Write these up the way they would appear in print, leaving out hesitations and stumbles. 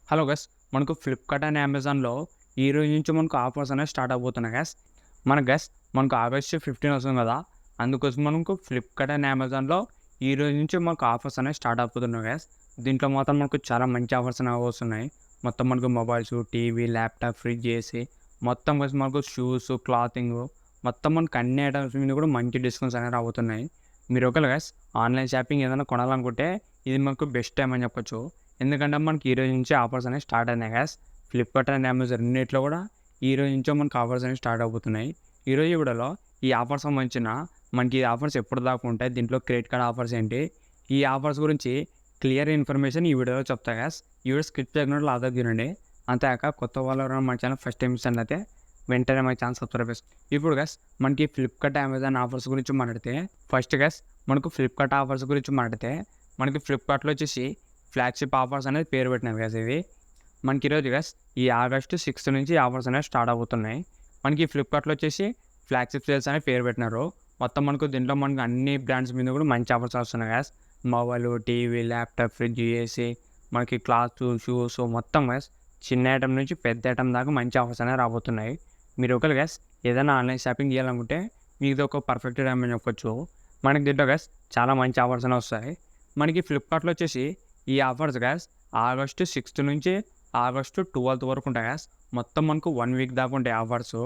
Hello guys, మనకు Flipkart and అమెజాన్‌లో ఈ రోజు నుంచి మనకు ఆఫర్స్ అనేవి స్టార్ట్ అవబోతున్నాయి గైస్. మనకు ఆగస్ట్ 15 వస్తుంది కదా! అందుకోసం మనకు ఫ్లిప్‌కార్ట్ అండ్ అమెజాన్‌లో ఈ రోజు నుంచి మనకు ఆఫర్స్ అనేవి స్టార్ట్ అయిపోతున్నాయి గైస్. దీంట్లో మాత్రం మనకు చాలా మంచి ఆఫర్స్ అనేవి వస్తున్నాయి. మొత్తం మనకు mobiles, TV, laptop, fridge AC మొత్తం కలిసి మనకు షూస్, క్లాతింగు మొత్తం మనకు అన్ని ఐటమ్స్ మీద కూడా మంచి డిస్కౌంట్స్ అనేవి రాబోతున్నాయి. మీరు ఒకవేళ గైస్ ఆన్‌లైన్ షాపింగ్ ఏదైనా కొనాలనుకుంటే ఇది మనకు బెస్ట్ టైమ్ అని చెప్పొచ్చు. ఎందుకంటే మనకి ఈ రోజు నుంచి ఆఫర్స్ అనేవి స్టార్ట్ అయినాయి గైస్. ఫ్లిప్‌కార్ట్ అండ్ అమెజాన్ రెండిట్లో కూడా ఈ రోజు నుంచే మనకు ఆఫర్స్ అనేవి స్టార్ట్ అవబోతున్నాయి. ఈరోజు వీడియోలో ఈ ఆఫర్స్ సంబంధించిన మనకి ఈ ఆఫర్స్ ఎప్పటిదాకా ఉంటాయి, దీంట్లో క్రెడిట్ కార్డ్ ఆఫర్స్ ఏంటి, ఈ ఆఫర్స్ గురించి క్లియర్ ఇన్ఫర్మేషన్ ఈ వీడియోలో చెప్తా గైస్. ఈ వీడియో స్కిప్ చేయకుండా లాస్ట్ దాకా చూడండి. అంతేకాక కొత్త వాళ్ళు ఎవరైనా మన ఛానల్ ఫస్ట్ టైం చూసినట్లయితే వెంటనే మన ఛానల్ సబ్స్క్రైబ్ చేసుకోండి. ఇప్పుడు గైస్ మనకి ఫ్లిప్‌కార్ట్, అమెజాన్ ఆఫర్స్ గురించి మాట్లాడితే ఫస్ట్ గైస్ మనకు ఫ్లిప్‌కార్ట్ ఆఫర్స్ గురించి మాట్లాడితే మనకి ఫ్లిప్‌కార్ట్‌లో వచ్చేసి ఫ్లాగ్‌షిప్ ఆఫర్స్ అనేది పేరు పెట్టినారు గైస్ ఇవి. మనకి ఈరోజు గైస్ ఈ ఆగస్టు 6 నుంచి ఆఫర్స్ అనేవి స్టార్ట్ అవబోతున్నాయి. మనకి ఫ్లిప్‌కార్ట్‌లో వచ్చేసి ఫ్లాగ్‌షిప్ సేల్స్ అని పేరు పెట్టినారు. మొత్తం మనకు దీంట్లో మనకు అన్ని బ్రాండ్స్ మీద కూడా మంచి ఆఫర్స్ వస్తున్నాయి guys. Mobile, TV, laptop, fridge, AC మనకి క్లాత్స్, షూస్ మొత్తం గైస్ చిన్న ఐటమ్ నుంచి పెద్ద ఐటమ్ దాకా మంచి ఆఫర్స్ అనేవి రాబోతున్నాయి. మీరు ఒకవేళ గైస్ ఏదైనా ఆన్‌లైన్ షాపింగ్ చేయాలనుకుంటే మీకు ఇది ఒక పర్ఫెక్ట్ టైం అని చెప్పొచ్చు. మనకి దీంట్లో గైస్ చాలా మంచి ఆఫర్స్ అనేవి వస్తాయి. మనకి ఫ్లిప్‌కార్ట్‌లో వచ్చేసి ఈ ఆఫర్స్ గైస్ ఆగస్టు 6 నుంచి ఆగస్టు 12 వరకు ఉంటాయి గైస్. మొత్తం మనకు 1 వీక్ దాకా ఉంటాయి ఆఫర్స్.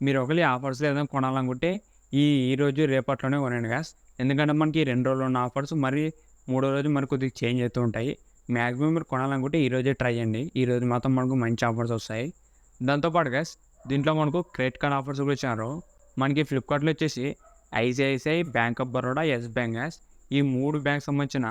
మీరు ఒకవేళ ఈ ఆఫర్స్‌లో ఏదైనా కొనాలనుకుంటే ఈరోజు రేపట్లోనే కొనండి గైస్. ఎందుకంటే మనకి 2 రోజులు ఉన్న ఆఫర్స్ మరి మూడో రోజు మరి కొద్దిగా చేంజ్ అవుతూ ఉంటాయి. మాక్సిమం మీరు కొనాలనుకుంటే ఈరోజే ట్రై చేయండి. ఈరోజు మాత్రం మనకు మంచి ఆఫర్స్ వస్తాయి. దాంతోపాటు గైస్ దీంట్లో మనకు క్రెడిట్ కార్డ్ ఆఫర్స్ కూడా ఇచ్చారు. మనకి ఫ్లిప్‌కార్ట్‌లో వచ్చేసి ICICI, bank of Baroda, yes bank guys ఈ 3 బ్యాంక్స్ సంబంధించిన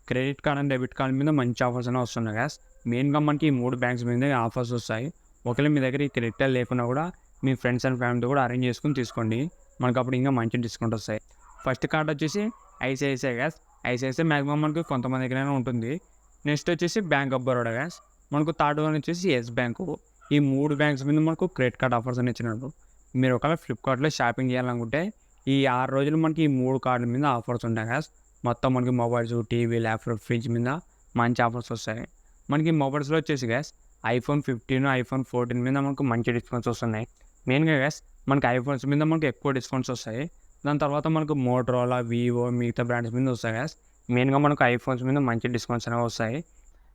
credit card and debit card మీద మంచి ఆఫర్స్ అనేవి వస్తున్నాయి గైస్. మెయిన్‌గా మనకి ఈ 3 బ్యాంక్స్ మీదే ఆఫర్స్ వస్తాయి. ఒకవేళ మీ దగ్గర ఈ క్రెడిట్ కార్డ్ లేకున్నా కూడా మీ ఫ్రెండ్స్ అండ్ ఫ్యామిలీతో కూడా అరేంజ్ చేసుకొని తీసుకోండి. మనకు అప్పుడు ఇంకా మంచి డిస్కౌంట్ వస్తాయి. ఫస్ట్ కార్డ్ వచ్చేసి ఐసీఐసీఐ గైస్. ఐసీఐసీఐ మాక్సిమం మనకు కొంతమంది దగ్గరైనా ఉంటుంది. నెక్స్ట్ వచ్చేసి బ్యాంక్ ఆఫ్ బరోడా గైస్. మనకు థర్డ్ వన్ వచ్చేసి యెస్ బ్యాంకు. ఈ 3 బ్యాంక్స్ మీద మనకు క్రెడిట్ కార్డ్ ఆఫర్స్ అని ఇచ్చినారు. మీరు ఒకవేళ ఫ్లిప్‌కార్ట్‌లో షాపింగ్ చేయాలనుకుంటే ఈ 6 రోజులు మనకి ఈ 3 కార్డుల మీద ఆఫర్స్ ఉంటాయి గైస్. మొత్తం మనకి మొబైల్స్, టీవీ, ల్యాప్‌టాప్, ఫ్రిడ్జ్ మీద మంచి ఆఫర్స్ వస్తాయి. మనకి మొబైల్స్‌లో వచ్చేసి గైస్ ఐఫోన్ 15, ఐఫోన్ 14 మీద మనకు మంచి డిస్కౌంట్స్ వస్తున్నాయి. మెయిన్‌గా గైస్ మనకి ఐఫోన్స్ మీద మనకు ఎక్కువ డిస్కౌంట్స్ వస్తాయి. దాని తర్వాత మనకు మోటరోలా, వివో మిగతా బ్రాండ్స్ మీద వస్తాయి గైస్. మెయిన్‌గా మనకు ఐఫోన్స్ మీద మంచి డిస్కౌంట్స్ అనేవి వస్తాయి.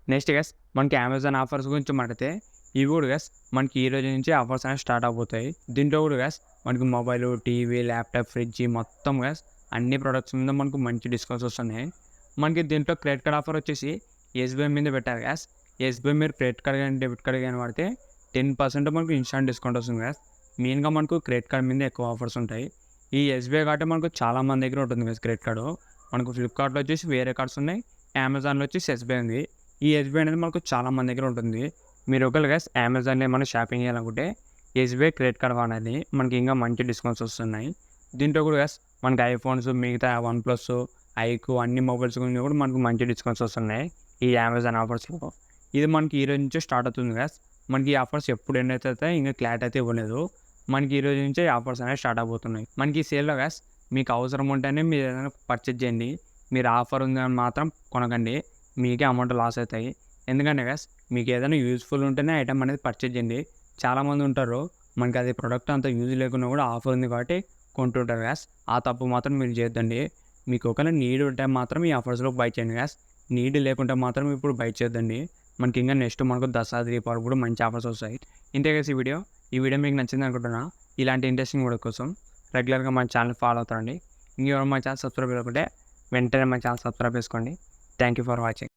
నెక్స్ట్ గైస్ మనకి అమెజాన్ ఆఫర్స్ గురించి మాట్లాడితే ఇవి కూడా గైస్ మనకి ఈ రోజు నుంచి ఆఫర్స్ అనేవి స్టార్ట్ అవబోతాయి. దీంట్లో కూడా గైస్ మనకి మొబైల్, టీవీ, ల్యాప్‌టాప్, ఫ్రిడ్జ్ మొత్తం గైస్ అన్ని ప్రొడక్ట్స్ మీద మనకు మంచి డిస్కౌంట్స్ వస్తున్నాయి. మనకి దీంట్లో క్రెడిట్ కార్డ్ ఆఫర్ వచ్చేసి ఎస్‌బీఐ మీద పెట్టారు గైస్. ఎస్‌బీఐ మీరు క్రెడిట్ కార్డ్ కానీ డెబిట్ కార్డ్ కానీ వాడితే 10% మనకు ఇన్‌స్టాంట్ డిస్కౌంట్ వస్తుంది గైస్. మెయిన్‌గా మనకు క్రెడిట్ కార్డ్ మీద ఎక్కువ ఆఫర్స్ ఉంటాయి. ఈ ఎస్‌బీఐ కాబట్టి మనకు చాలా మంది దగ్గర ఉంటుంది గైస్ క్రెడిట్ కార్డు. మనకు ఫ్లిప్‌కార్ట్‌లో వచ్చేసి వేరే కార్డ్స్ ఉన్నాయి. అమెజాన్‌లో వచ్చేసి ఎస్‌బీఐ ఉంది. ఈ ఎస్‌బీఐ అనేది మనకు చాలా మంది దగ్గర ఉంటుంది. మీరు ఒకవేళ గైస్ అమెజాన్‌లో ఏమైనా షాపింగ్ చేయాలనుకుంటే ఎస్‌బీఐ క్రెడిట్ కార్డ్ వాడండి. మనకి ఇంకా మంచి డిస్కౌంట్స్ వస్తున్నాయి. దీంట్లో కూడా గైస్ మనకి ఐఫోన్స్ మిగతా వన్ ప్లస్, ఐక్యూ అన్ని మొబైల్స్ గురించి కూడా మనకు మంచి డిస్కౌంట్స్ వస్తున్నాయి ఈ అమెజాన్ ఆఫర్స్‌లో. ఇది మనకి ఈ రోజు నుంచే స్టార్ట్ అవుతుంది గైస్. మనకి ఈ ఆఫర్స్ ఎప్పుడు ఎండ్ అవుతాయో ఇంకా క్లారిటీ అయితే ఇవ్వలేదు. మనకి ఈ రోజు నుంచే ఆఫర్స్ అనేవి స్టార్ట్ అవబోతున్నాయి. మనకి ఈ సేల్‌లో గైస్ మీకు అవసరం ఉంటేనే మీరు ఏదైనా పర్చేజ్ చేయండి. మీరు ఆఫర్ ఉందని మాత్రం కొనకండి. మీకే అమౌంట్ లాస్ అవుతాయి. ఎందుకంటే గైస్ మీకు ఏదైనా యూజ్‌ఫుల్ ఉంటేనే ఐటెమ్ అనేది పర్చేజ్ చేయండి. చాలామంది ఉంటారు మనకి అది ప్రొడక్ట్ అంత యూజ్ లేకున్నా కూడా ఆఫర్ ఉంది కాబట్టి కొంటుంటారు గైస్. ఆ తప్పు మాత్రం మీరు చేయొద్దండి. మీకు ఒకవేళ నీడ్ ఉంటే మాత్రం ఈ ఆఫర్స్‌లో బై చేయండి గైస్. నీడ్ లేకుంటే మాత్రం ఇప్పుడు బై చేయొద్దండి. మనకి ఇంకా నెక్స్ట్ మనకు దసరా, దీపావళి కూడా మంచి ఆఫర్స్ వస్తాయి. ఇంతే గైస్ ఈ వీడియో. ఈ వీడియో మీకు నచ్చింది అనుకుంటున్నా. ఇలాంటి ఇంట్రెస్టింగ్ వీడియో కోసం రెగ్యులర్గా మన ఛానల్ ఫాలో అవుతారండి. ఇంకెవరు మన ఛానల్ సబ్స్క్రైబ్ చేయకుంటే వెంటనే మన ఛానల్ సబ్స్క్రైబ్ చేసుకోండి. Thank you for watching.